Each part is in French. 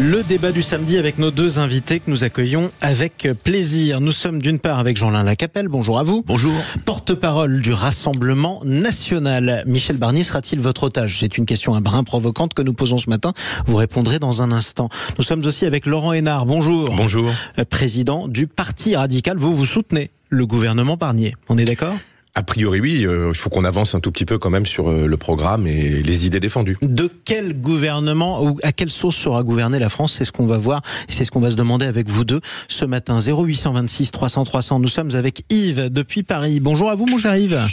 Le débat du samedi avec nos deux invités que nous accueillons avec plaisir. Nous sommes d'une part avec Jean-Lin Lacapelle, bonjour à vous. Bonjour. Porte-parole du Rassemblement National. Michel Barnier sera-t-il votre otage? C'est une question un brin provocante que nous posons ce matin. Vous répondrez dans un instant. Nous sommes aussi avec Laurent Hénart, bonjour. Bonjour. Président du Parti Radical. Vous soutenez le gouvernement Barnier, on est d'accord? A priori, oui, il faut qu'on avance un tout petit peu quand même sur le programme et les idées défendues. De quel gouvernement ou à quelle sauce sera gouvernée la France? C'est ce qu'on va voir et c'est ce qu'on va se demander avec vous deux ce matin. 0826 300 300. Nous sommes avec Yves depuis Paris. Bonjour à vous, mon cher Yves.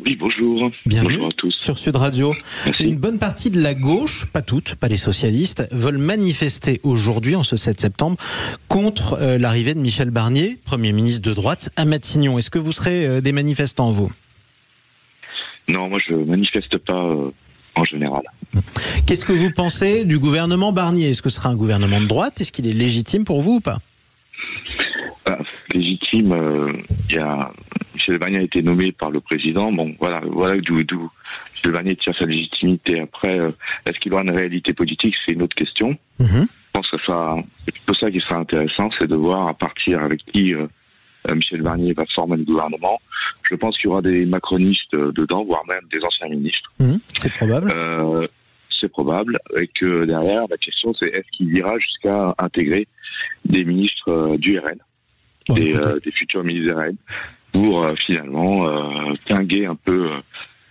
Oui, bonjour. Bienvenue bonjour à tous. sur Sud Radio. Merci. Une bonne partie de la gauche, pas toutes, pas les socialistes, veulent manifester aujourd'hui, en ce 7 septembre, contre l'arrivée de Michel Barnier, Premier ministre de droite, à Matignon. Est-ce que vous serez des manifestants, vous? Non, moi je manifeste pas en général. Qu'est-ce que vous pensez du gouvernement Barnier? Est-ce que ce sera un gouvernement de droite? Est-ce qu'il est légitime pour vous ou pas? Légitime, Michel Barnier a été nommé par le président. Bon, voilà d'où Michel Barnier tire sa légitimité. Après, est-ce qu'il aura une réalité politique? C'est une autre question. Je pense que c'est plutôt ça qui sera intéressant, c'est de voir à partir avec qui Michel Barnier va former le gouvernement. Je pense qu'il y aura des macronistes dedans, voire même des anciens ministres. C'est probable. C'est probable. Et que derrière, la question c'est est-ce qu'il ira jusqu'à intégrer des ministres du RN, des futurs ministres du RN, pour finalement pinguer un peu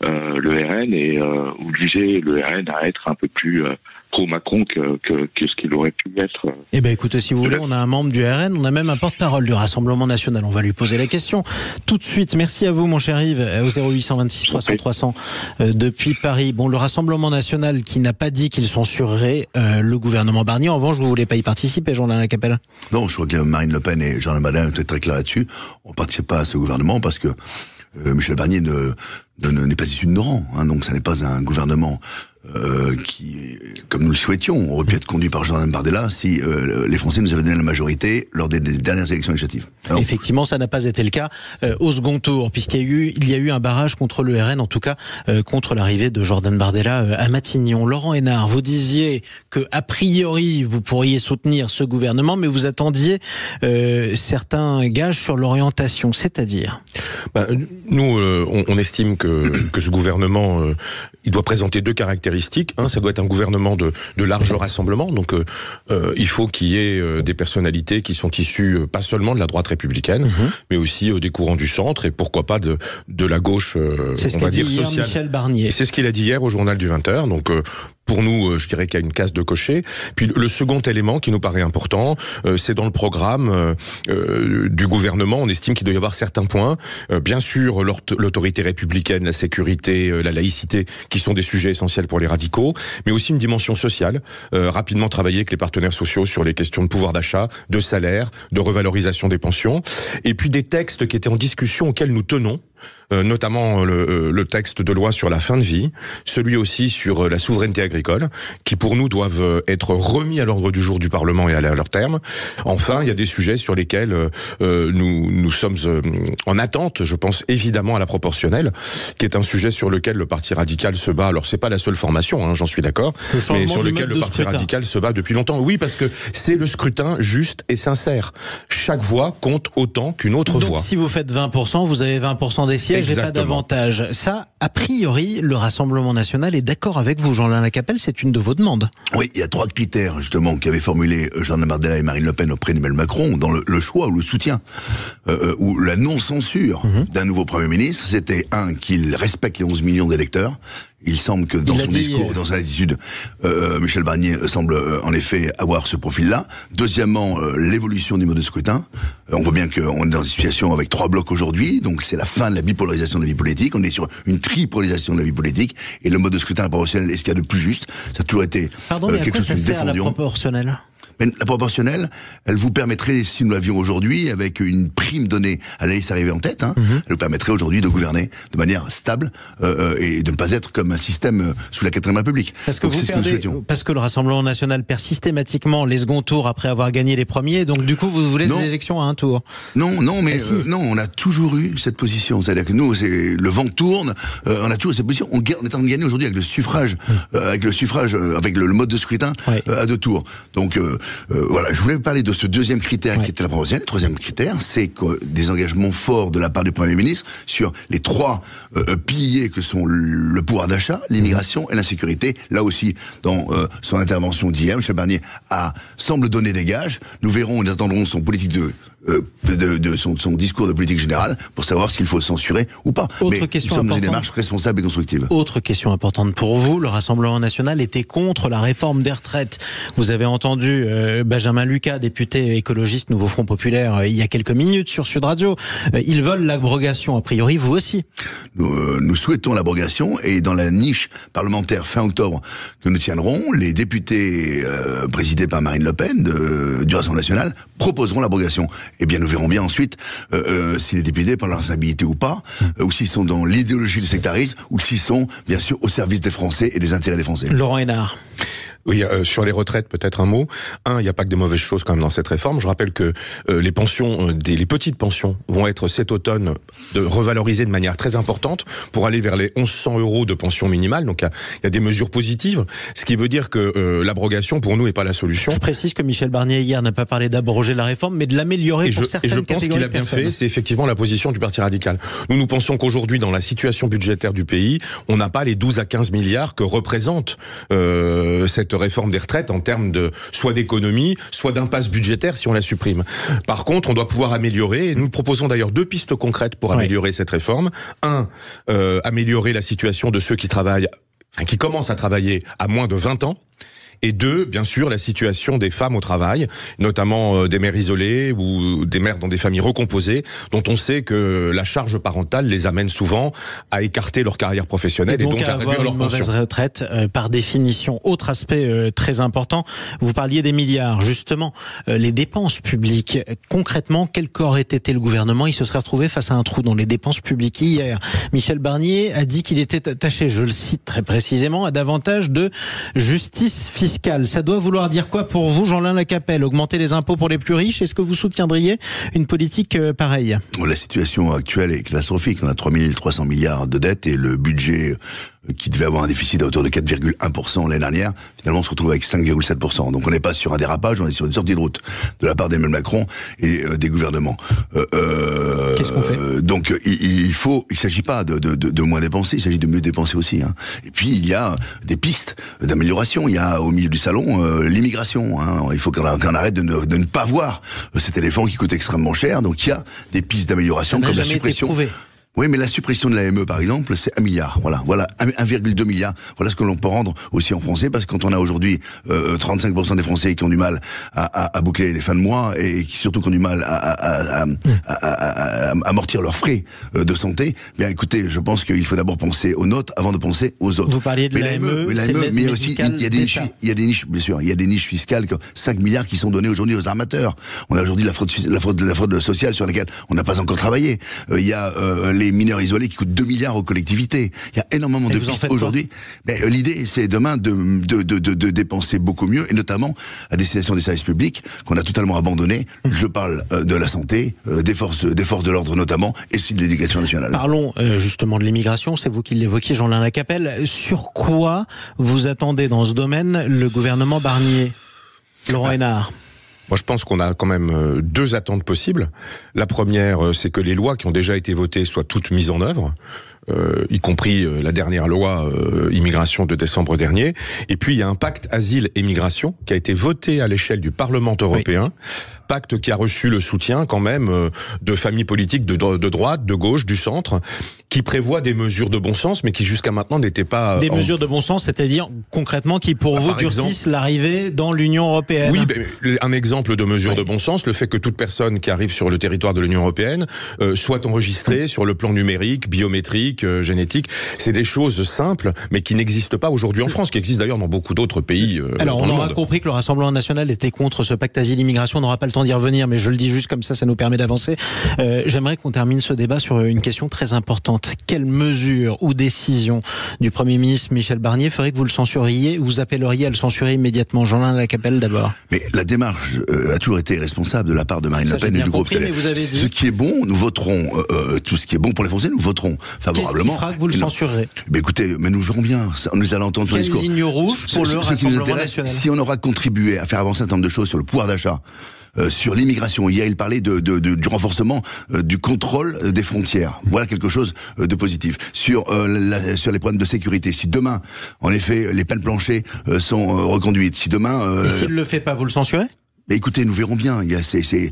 le RN et obliger le RN à être un peu plus pro-Macron que ce qu'il aurait pu être. Eh bien écoutez, si vous voulez, on a un membre du RN, on a même un porte-parole du Rassemblement National. On va lui poser la question tout de suite. Merci à vous, mon cher Yves, au 0826 300 300 depuis Paris. Bon, le Rassemblement National qui n'a pas dit qu'ils censurerait le gouvernement Barnier. En revanche, vous ne voulez pas y participer, Jean-Lin Lacapelle? Non, je crois que Marine Le Pen et Jean-Luc Mélenchon étaient très clairs là-dessus. On ne participe pas à ce gouvernement parce que Michel Barnier n'est pas issu de nos rangs. Donc ça n'est pas un gouvernement qui, comme nous le souhaitions, aurait pu être conduit par Jordan Bardella si les Français nous avaient donné la majorité lors des dernières élections législatives. Alors, effectivement, ça n'a pas été le cas au second tour, puisqu'il y a eu un barrage contre le RN, en tout cas contre l'arrivée de Jordan Bardella à Matignon. Laurent Hénart, vous disiez que a priori vous pourriez soutenir ce gouvernement, mais vous attendiez certains gages sur l'orientation, c'est-à-dire nous, on estime que ce gouvernement, il doit présenter deux caractéristiques. Ça doit être un gouvernement de large rassemblement. Donc, il faut qu'il y ait des personnalités qui sont issues pas seulement de la droite républicaine, mais aussi des courants du centre et pourquoi pas de la gauche, c'est ce qu'a dit hier Michel Barnier. C'est ce qu'il a dit hier au journal du 20h. Donc, pour nous, je dirais qu'il y a une case de cocher. Puis le second élément qui nous paraît important, c'est dans le programme du gouvernement. On estime qu'il doit y avoir certains points. Bien sûr, l'autorité républicaine, la sécurité, la laïcité, qui sont des sujets essentiels pour les radicaux, mais aussi une dimension sociale. Rapidement travailler avec les partenaires sociaux sur les questions de pouvoir d'achat, de salaire, de revalorisation des pensions. Et puis des textes qui étaient en discussion auxquels nous tenons. Notamment le texte de loi sur la fin de vie, celui aussi sur la souveraineté agricole, qui pour nous doivent être remis à l'ordre du jour du Parlement et aller à leur terme. Enfin, il y a des sujets sur lesquels nous sommes en attente, je pense évidemment à la proportionnelle, qui est un sujet sur lequel le Parti radical se bat. Alors c'est pas la seule formation, j'en suis d'accord, mais sur lequel le Parti radical se bat depuis longtemps. Oui, parce que c'est le scrutin juste et sincère. Chaque voix compte autant qu'une autre voix. Donc si vous faites 20%, vous avez 20% des sièges. J'ai pas d'avantage. Ça, a priori, le Rassemblement National est d'accord avec vous, Jean-Lin Lacapelle, c'est une de vos demandes. Oui, il y a trois critères, justement, qu'avaient formulé Jordan Bardella et Marine Le Pen auprès d'Emmanuel Macron, dans le choix ou le soutien, ou la non-censure d'un nouveau Premier ministre. C'était qu'il respecte les 11 millions d'électeurs. Il semble que dans son discours, dans sa attitude, Michel Barnier semble en effet avoir ce profil-là. Deuxièmement, l'évolution du mode de scrutin. On voit bien qu'on est dans une situation avec 3 blocs aujourd'hui, donc c'est la fin de la bipolarisation de la vie politique. On est sur une tripolarisation de la vie politique, et le mode de scrutin proportionnel est ce qu'il y a de plus juste. Ça a toujours été Pardon, mais quelque chose que nous ça sert à la défendions. proportionnelle ? Mais la proportionnelle, elle vous permettrait, si nous l'avions aujourd'hui, avec une prime donnée à la liste arrivée en tête, elle vous permettrait aujourd'hui de gouverner de manière stable et de ne pas être comme un système sous la 4ème République. Parce que parce que le Rassemblement National perd systématiquement les seconds tours après avoir gagné les premiers, donc du coup vous voulez des élections à un tour. Non, non, on a toujours eu cette position. C'est-à-dire que nous, le vent tourne, on a toujours cette position. On est en train de gagner aujourd'hui avec le suffrage, avec le mode de scrutin à 2 tours. Donc voilà, je voulais vous parler de ce deuxième critère qui était la proportionnelle. Le troisième critère, c'est que des engagements forts de la part du Premier ministre sur les 3 piliers que sont le pouvoir d'achat, l'immigration et l'insécurité. Là aussi, dans son intervention d'hier, M. Barnier semble donner des gages. Nous verrons, nous attendrons son politique son discours de politique générale pour savoir s'il faut censurer ou pas. Mais nous sommes dans une démarche responsable et constructive. Autre question importante pour vous, le Rassemblement National était contre la réforme des retraites. Vous avez entendu Benjamin Lucas, député écologiste Nouveau Front Populaire, il y a quelques minutes sur Sud Radio. Ils veulent l'abrogation, a priori, vous aussi. Nous souhaitons l'abrogation et dans la niche parlementaire fin octobre que nous tiendrons, les députés présidés par Marine Le Pen du Rassemblement National proposeront l'abrogation. Eh bien, nous verrons bien ensuite si les députés parlent de leur responsabilité ou pas, ou s'ils sont dans l'idéologie du sectarisme, ou s'ils sont, bien sûr, au service des Français et des intérêts des Français. Laurent Hénard. Oui, sur les retraites, peut-être un mot. Il n'y a pas que des mauvaises choses quand même dans cette réforme. Je rappelle que les pensions, les petites pensions vont être cet automne revalorisées de manière très importante pour aller vers les 1100 € de pension minimale. Donc il y a des mesures positives, ce qui veut dire que l'abrogation pour nous n'est pas la solution. Je précise que Michel Barnier hier n'a pas parlé d'abroger la réforme, mais de l'améliorer pour certaines catégories. Et je pense qu'il a bien fait. C'est effectivement la position du Parti radical. Nous pensons qu'aujourd'hui, dans la situation budgétaire du pays, on n'a pas les 12 à 15 milliards que représente cette réforme des retraites en termes soit d'économie, soit d'impasse budgétaire si on la supprime. Par contre, on doit pouvoir améliorer, et nous proposons d'ailleurs 2 pistes concrètes pour améliorer cette réforme. Améliorer la situation de ceux qui commencent à travailler à moins de 20 ans. Et 2, bien sûr, la situation des femmes au travail, notamment des mères isolées ou des mères dans des familles recomposées, dont on sait que la charge parentale les amène souvent à écarter leur carrière professionnelle et donc à réduire leur pension. Mauvaise retraite, par définition. Autre aspect très important, vous parliez des milliards. Justement, les dépenses publiques. Concrètement, quel qu'aurait été le gouvernement, il se serait retrouvé face à un trou dans les dépenses publiques. Hier, Michel Barnier a dit qu'il était attaché, je le cite très précisément, à davantage de justice fiscale. Ça doit vouloir dire quoi pour vous, Jean-Lin Lacapelle? Augmenter les impôts pour les plus riches? Est-ce que vous soutiendriez une politique pareille? La situation actuelle est catastrophique. On a 3 300 milliards de dettes et le budget qui devait avoir un déficit à hauteur de 4,1% l'année dernière, finalement on se retrouve avec 5,7%. Donc on n'est pas sur un dérapage, on est sur une sortie de route de la part d'Emmanuel Macron et des gouvernements. Qu'est-ce qu'on fait? Donc il s'agit pas de moins dépenser, il s'agit de mieux dépenser aussi. Et puis il y a des pistes d'amélioration. Il y a au milieu du salon l'immigration. Il faut qu'on arrête de ne pas voir cet éléphant qui coûte extrêmement cher. Donc il y a des pistes d'amélioration comme la suppression. Oui, mais la suppression de l'AME, par exemple, c'est 1 milliard. Voilà, 1,2 milliard. Voilà ce que l'on peut rendre aussi en français, parce que quand on a aujourd'hui 35% des Français qui ont du mal à boucler les fins de mois et qui surtout qui ont du mal à amortir leurs frais de santé, bien écoutez, je pense qu'il faut d'abord penser aux nôtres avant de penser aux autres. Vous parliez de l'AME, mais aussi il y a des niches, bien sûr, il y a des niches fiscales, 5 milliards qui sont donnés aujourd'hui aux armateurs. On a aujourd'hui la fraude sociale sur laquelle on n'a pas encore travaillé. Il y a les mineurs isolés qui coûtent 2 milliards aux collectivités. Il y a énormément de pistes aujourd'hui. L'idée, c'est demain de dépenser beaucoup mieux, et notamment à destination des services publics qu'on a totalement abandonnés. Je parle de la santé, des forces de l'ordre notamment, et aussi de l'éducation nationale. Parlons justement de l'immigration, c'est vous qui l'évoquiez, Jean-Lin Lacapelle. Sur quoi vous attendez dans ce domaine le gouvernement Barnier? Laurent Hénard. Moi, je pense qu'on a quand même 2 attentes possibles. La première, c'est que les lois qui ont déjà été votées soient toutes mises en œuvre, y compris la dernière loi immigration de décembre dernier. Et puis, il y a un pacte asile et migration qui a été voté à l'échelle du Parlement européen, pacte qui a reçu le soutien quand même de familles politiques de droite, de gauche, du centre, qui prévoit des mesures de bon sens, mais qui jusqu'à maintenant n'étaient pas... mesures de bon sens, c'est-à-dire concrètement qui pour vous durcissent l'arrivée dans l'Union européenne. Oui, un exemple de mesure de bon sens, le fait que toute personne qui arrive sur le territoire de l'Union européenne soit enregistrée sur le plan numérique, biométrique, génétique. C'est des choses simples, mais qui n'existent pas aujourd'hui en France, qui existent d'ailleurs dans beaucoup d'autres pays. Alors on aura compris que le Rassemblement national était contre ce pacte asile-immigration, on n'aura pas le temps d'y revenir, mais je le dis juste comme ça nous permet d'avancer. J'aimerais qu'on termine ce débat sur une question très importante. Quelles mesures ou décisions du Premier ministre Michel Barnier ferait que vous le censuriez, vous appelleriez à le censurer immédiatement? Jean-Lin Lacapelle d'abord. Mais la démarche a toujours été responsable de la part de Marine Le Pen et du groupe CLR. Ce qui est bon, nous voterons. Tout ce qui est bon pour les Français, nous voterons favorablement. Qu'est-ce qui fera que vous le censurerez? Écoutez, mais nous verrons bien. Nous allons entendre son discours. Quelle ligne rouge pour le Rassemblement national? Si on aura contribué à faire avancer un certain nombre de choses sur le pouvoir d'achat, sur l'immigration. Hier, il parlait du renforcement du contrôle des frontières. Voilà quelque chose de positif. Sur les problèmes de sécurité. Si demain, en effet, les peines planchers sont reconduites, si demain... Et s'il ne le fait pas, vous le censurez? Mais écoutez, nous verrons bien. Vous savez,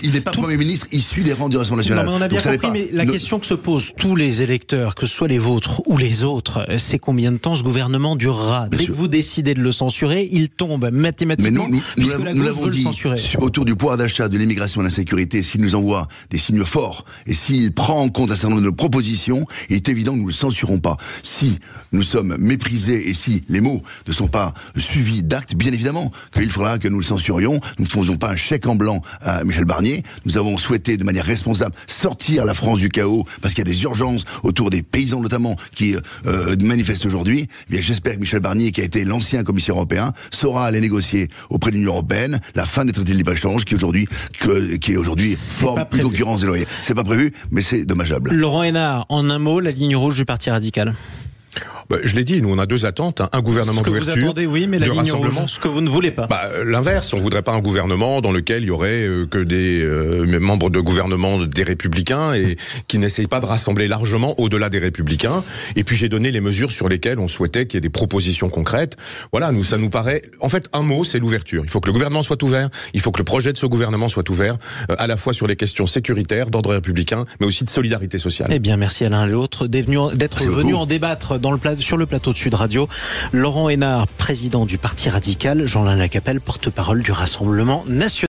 il n'est pas Premier ministre issu des rangs du Rassemblement national. Non, mais on a bien compris, mais la question que se posent tous les électeurs, que ce soit les vôtres ou les autres, c'est combien de temps ce gouvernement durera? Dès que vous décidez de le censurer, il tombe mathématiquement, puisque la gauche veut le censurer. Autour du pouvoir d'achat, de l'immigration et de la sécurité, s'il nous envoie des signes forts et s'il prend en compte un certain nombre de nos propositions, il est évident que nous ne le censurons pas. Si nous sommes méprisés et si les mots ne sont pas suivis d'actes, bien évidemment qu'il faudra que nous le censurions. Nous ne faisons pas un chèque en blanc à Michel Barnier. Nous avons souhaité de manière responsable sortir la France du chaos parce qu'il y a des urgences autour des paysans notamment qui manifestent aujourd'hui. Eh bien, j'espère que Michel Barnier, qui a été l'ancien commissaire européen, saura aller négocier auprès de l'Union européenne la fin des traités de libre-échange qui aujourd'hui forme une concurrence déloyale. C'est pas prévu, mais c'est dommageable. Laurent Hénart, en un mot, la ligne rouge du Parti radical. Je l'ai dit, nous on a deux attentes, un gouvernement d'ouverture, vous attendez, oui, mais la ligne rouge, ce que vous ne voulez pas. L'inverse, on voudrait pas un gouvernement dans lequel il y aurait que des membres de gouvernement des Républicains et qui n'essayent pas de rassembler largement au-delà des Républicains. Et puis j'ai donné les mesures sur lesquelles on souhaitait qu'il y ait des propositions concrètes. Voilà, ça nous paraît. En fait, un mot, c'est l'ouverture. Il faut que le gouvernement soit ouvert. Il faut que le projet de ce gouvernement soit ouvert, à la fois sur les questions sécuritaires, d'ordre républicain, mais aussi de solidarité sociale. Eh bien, merci à l'un et l'autre d'être venus en débattre sur le plateau de Sud Radio. Laurent Hénart, président du Parti radical, Jean-Lin Lacapelle, porte-parole du Rassemblement national.